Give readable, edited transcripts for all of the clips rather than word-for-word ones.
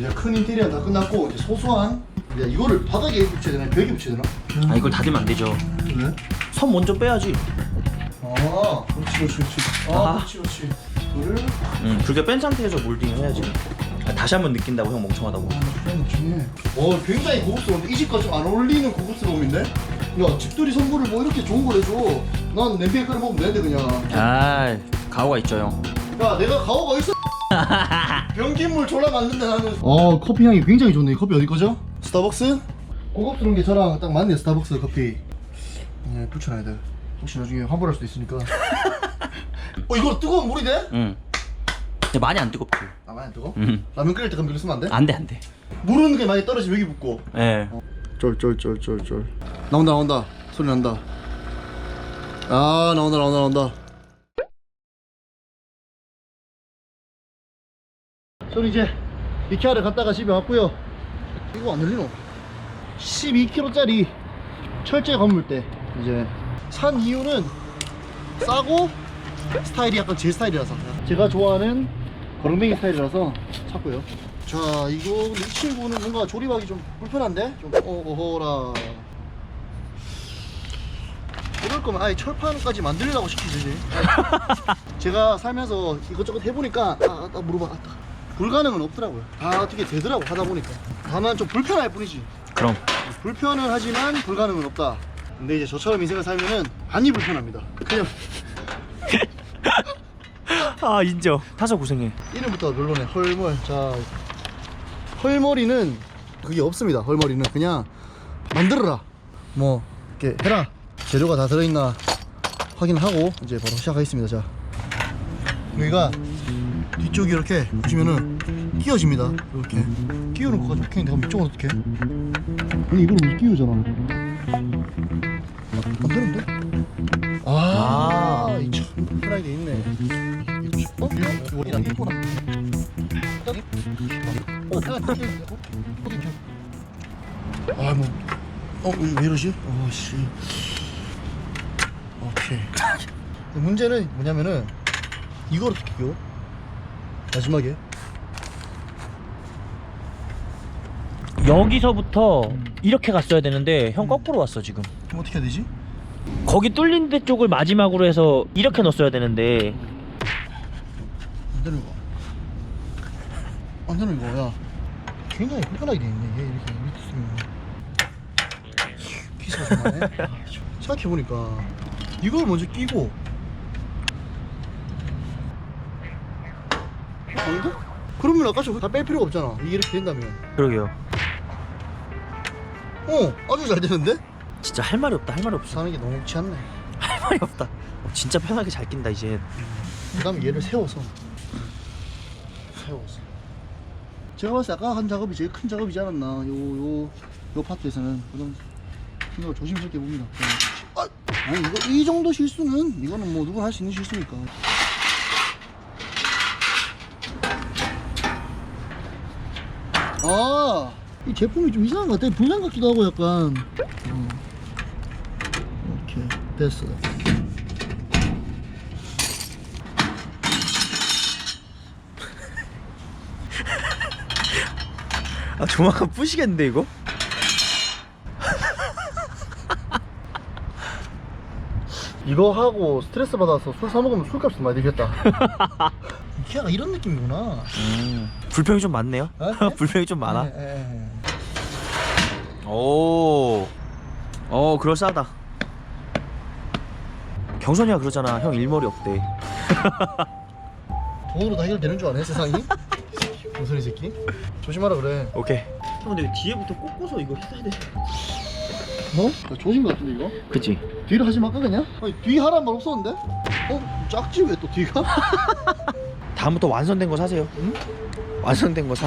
이제 큰 인테리어 다 끝났고 이제 소소한 이제 이거를 바닥에 붙여야 되나 벽에 붙여야 되나? 아 이걸 닫으면 안 되죠. 왜? 선 먼저 빼야지. 아 그렇지. 그렇지. 이거를 그렇게 뺀 상태에서 몰딩을 해야지. 다시 한번 느낀다고 형 멍청하다고. 중요해. 굉장히 고급스러운데 이 집과 좀 안 어울리는 고급스러움인데? 야 집들이 선물을 뭐 이렇게 좋은 걸 해줘. 난 냄비에 끓여 먹으면 되는데 그냥. 아 가오가 있죠 형. 야 내가 가오가 있어. 변기물 졸라 맞는데 나는. 커피 향이 굉장히 좋네. 이 커피 어디 거죠? 스타벅스? 고급스러운 게 저랑 딱 맞네. 스타벅스 커피. 네 붙여놔야 돼. 혹시 나중에 환불할 수도 있으니까. 이거 뜨거운 물이 돼? 응. 근데 많이 안 뜨겁지. 아 많이 안 뜨거? 응. 라면 끓일 때 그럼 이거 쓰면 안 돼? 안 돼, 안 돼. 물은 그냥 많이 떨어지면 여기 붓고. 예. 쫄 나온다 소리 난다. 아 나온다. 저는 이제 이케아를 갔다가 집에 왔고요. 이거 안 열리노? 12kg짜리 철제 건물대 이제 산 이유는 싸고 스타일이 약간 제 스타일이라서 제가 좋아하는 거렁뱅이 스타일이라서 샀고요. 자 이거 근데 이 친구는 뭔가 조립하기 좀 불편한데? 좀 어허라. 이럴 거면 아예 철판까지 만들려고 시키지. 제가 살면서 이것저것 해보니까 물어봐. 불가능은 없더라고요. 다 어떻게 되더라고 하다 보니까. 다만 좀 불편할 뿐이지. 그럼. 불편은 하지만 불가능은 없다. 근데 이제 저처럼 인생을 살면은 많이 불편합니다. 그냥 아 인정. 타서 고생해. 이름부터 별로네. 헐멀. 자 헐머리는 그게 없습니다. 헐머리는 그냥 만들어라. 뭐 이렇게 해라. 재료가 다 들어있나 확인하고 이제 바로 시작하겠습니다. 자 여기가 뒤쪽이 이렇게 보시면은 끼워집니다. 이렇게 끼우는 거가 좋겠는데 그럼 이쪽은 어떻게? 아니 이걸 못 끼우잖아. 안 되는데? 이참 편하게 돼 있네. 이거랑 이거랑 왜 이러지? 씨. 오케이. 문제는 뭐냐면은 이걸 어떻게 끼워? 마지막에 여기서부터 이렇게 갔어야 되는데 형 거꾸로 왔어 지금. 그럼 어떻게 해야 되지? 거기 뚫린 데 쪽을 마지막으로 해서 이렇게 넣었어야 되는데. 안 되는 거. 안 되는 거야. 굉장히 불편하게 돼 있네. 얘 이렇게 쓰면 키스가 좀 나네. 생각해보니까 이걸 먼저 끼고 아닌데? 그러면 아까 저거 다 뺄 필요가 없잖아. 이게 이렇게 된다면. 그러게요. 아주 잘 되는데? 진짜 할 말이 없다. 할 말이 없어. 사는 게 너무치 않네. 할 말이 없다. 진짜 편하게 잘 낀다 이제. 그 다음에 얘를 세워서 제가 봤을 때 아까 한 작업이 제일 큰 작업이지 않았나. 요 파트에서는 그런 생각을 조심스럽게 봅니다. 아니 이거 이 정도 실수는 이거는 뭐 누구나 할 수 있는 실수니까. 이 제품이 좀 이상한 것 같아. 불량 같기도 하고 약간. 오케이 됐어. 조만간 부시겠는데 이거? 이거 하고 스트레스 받아서 술 사 먹으면 술값이 많이 들겠다. 이케아가 이런 느낌이구나. 불평이 좀 많네요. 불평이 좀 많아. 오, 그럴싸하다. 경선이가 그러잖아. 형 일머리 없대. 돈으로 다 해결되는 줄 아네 세상이? 무슨 이 새끼? 조심하라 그래. 오케이. 형 근데 뒤에부터 꽂고서 이거 했어야 돼. 뭐? 나 조심 같은데 이거? 그치? 뒤를 하지 말까 그냥? 아니 뒤 하란 말 없었는데? 작지 왜 또 뒤가? 다음부터 완성된 거 사세요. 응? 완성된 거 사.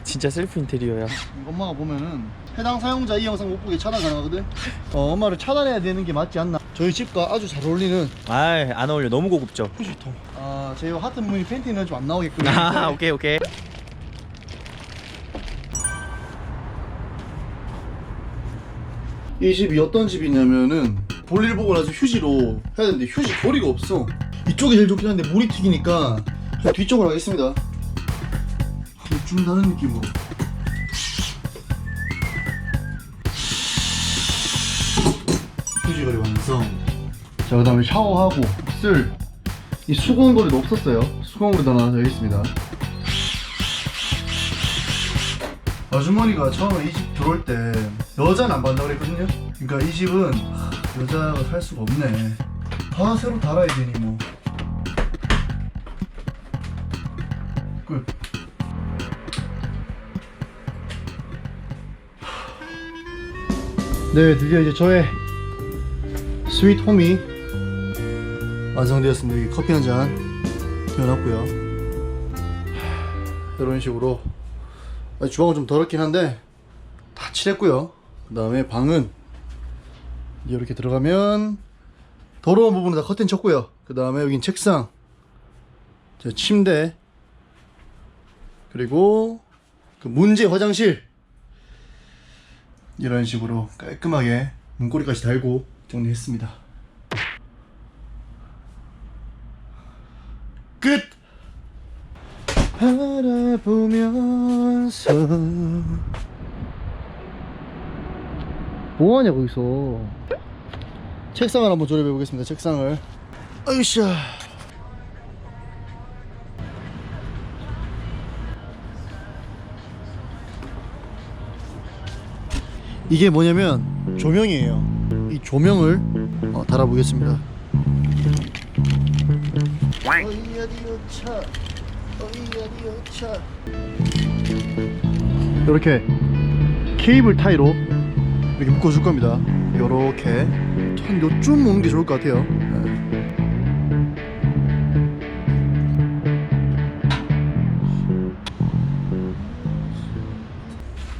진짜 셀프 인테리어야. 엄마가 보면은 해당 사용자 이 영상 못 보게 차단 가능하거든? 엄마를 차단해야 되는 게 맞지 않나? 저희 집과 아주 잘 어울리는 아이 안 어울려. 너무 고급져. 후지통. 제 하트 무늬 팬티는 좀 안 나오게끔. 오케이. 이 집이 어떤 집이냐면은 볼일 보고 나서 휴지로 해야 되는데 휴지 고리가 없어. 이쪽이 제일 좋긴 한데 물이 튀기니까 그냥 뒤쪽으로 하겠습니다. 좀 다른 느낌으로. 휴지 고리 완성. 자, 그 다음에 샤워하고 쓸 이 수건고리도 없었어요. 수건고리도 하나 되겠습니다. 아주머니가 처음에 이 집 들어올 때 여자는 안 받는다고 그랬거든요. 그러니까 이 집은 여자가 살 수가 없네. 다 새로 달아야 되니 뭐. 끝. 네, 드디어 이제 저의 스윗 홈이 완성되었습니다. 여기 커피 한 잔 켜놨고요. 이런 식으로 주방은 좀 더럽긴 한데 다 칠했고요. 그 다음에 방은 이렇게 들어가면 더러운 부분은 다 커튼 쳤고요. 그 다음에 여긴 책상, 제 침대, 그리고 그 문제 화장실, 이런 식으로 깔끔하게 문고리까지 달고 정리했습니다. 끝! 바라보면서 뭐하냐 거기서. 책상을 한번 조립해 보겠습니다. 책상을. 아이샤. 이게 뭐냐면 조명이에요. 이 조명을 달아보겠습니다. 이렇게 케이블 타이로 이렇게 묶어줄 겁니다. 요렇게 한 요쯤 오는 게 좋을 것 같아요.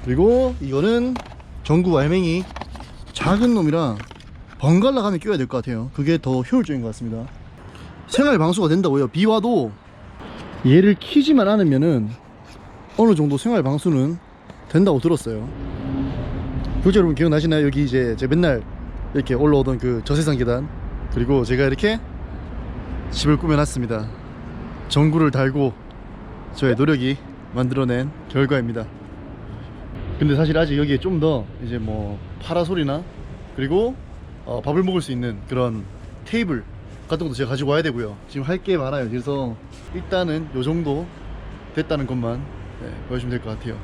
그리고 이거는 전구 알맹이 작은 놈이랑 번갈아 가며 껴야 될 것 같아요. 그게 더 효율적인 것 같습니다. 생활 방수가 된다고요. 비 와도 얘를 키지만 않으면은 어느 정도 생활 방수는 된다고 들었어요. 구독자 여러분 기억나시나요? 여기 이제 제가 맨날 이렇게 올라오던 그 저세상 계단, 그리고 제가 이렇게 집을 꾸며놨습니다. 전구를 달고 저의 노력이 만들어낸 결과입니다. 근데 사실 아직 여기에 좀 더 이제 뭐 파라솔이나 그리고 밥을 먹을 수 있는 그런 테이블 같은 것도 제가 가지고 와야 되고요. 지금 할 게 많아요. 그래서 일단은 요 정도 됐다는 것만 보여주면 될 것 같아요.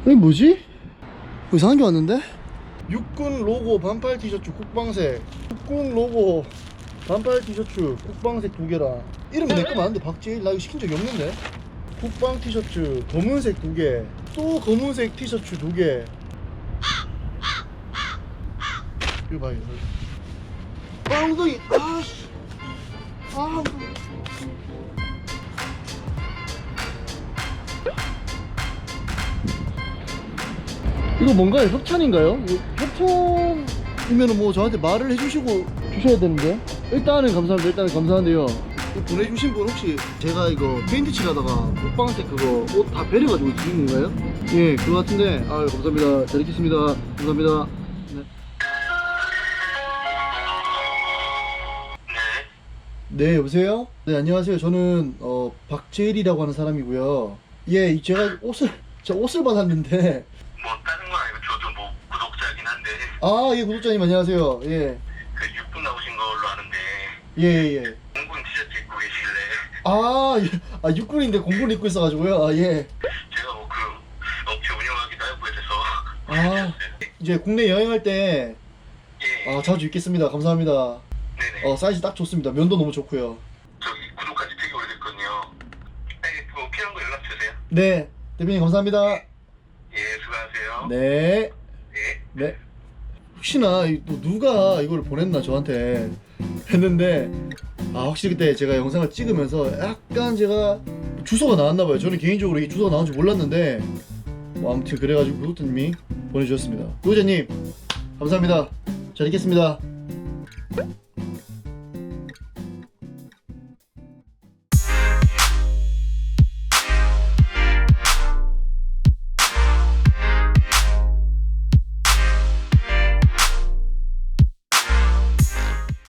이게 뭐지? 이상한 게 왔는데? 육군 로고 반팔 티셔츠 국방색, 육군 로고 반팔 티셔츠 국방색 2개랑 이름 내 거 많은데 박지일? 나 이거 시킨 적이 없는데? 국방 티셔츠 검은색 2개, 또 검은색 티셔츠 2개. 이거 봐, 이거. 엉덩이. 아씨. 아. 이거 뭔가요? 협찬인가요? 협찬이면은 뭐 저한테 말을 해주시고 주셔야 되는데. 일단은 감사합니다. 일단은 감사한데요. 보내주신 분 혹시 제가 이거 페인트 칠하다가 국방색 그거 옷 다 베려가지고 드린 건가요? 예, 그거 같은데. 아, 감사합니다. 잘 읽겠습니다. 감사합니다. 네. 네, 여보세요? 네, 안녕하세요. 저는 박재일이라고 하는 사람이고요. 예, 제가 옷을 받았는데. 뭐 다른 건 아니고 저도 뭐 구독자긴 한데. 아, 예, 구독자님 안녕하세요. 예. 그 6분 나오신 걸로 아는데. 예. 공군 티셔츠 입고 계실래? 아, 예. 아, 육군인데 공군을 입고 있어가지고요. 아, 예. 제가 뭐 그 업체 운영하기도 하고 해서. 아, 이제 국내 여행할 때 예. 자주 입겠습니다. 감사합니다. 네네. 사이즈 딱 좋습니다. 면도 너무 좋고요. 저기 구독까지 되게 오래됐거든요. 네, 뭐 필요한 거 연락 주세요. 네, 대표님 감사합니다. 예, 수고하세요. 네. 예. 네. 혹시나 또 누가 이걸 보냈나 저한테 했는데, 확실히 그때 제가 영상을 찍으면서 약간 제가 주소가 나왔나봐요. 저는 개인적으로 이 주소가 나온지 몰랐는데 뭐 아무튼 그래가지고 구독자님이 보내주셨습니다. 구독자님 감사합니다. 잘 읽겠습니다.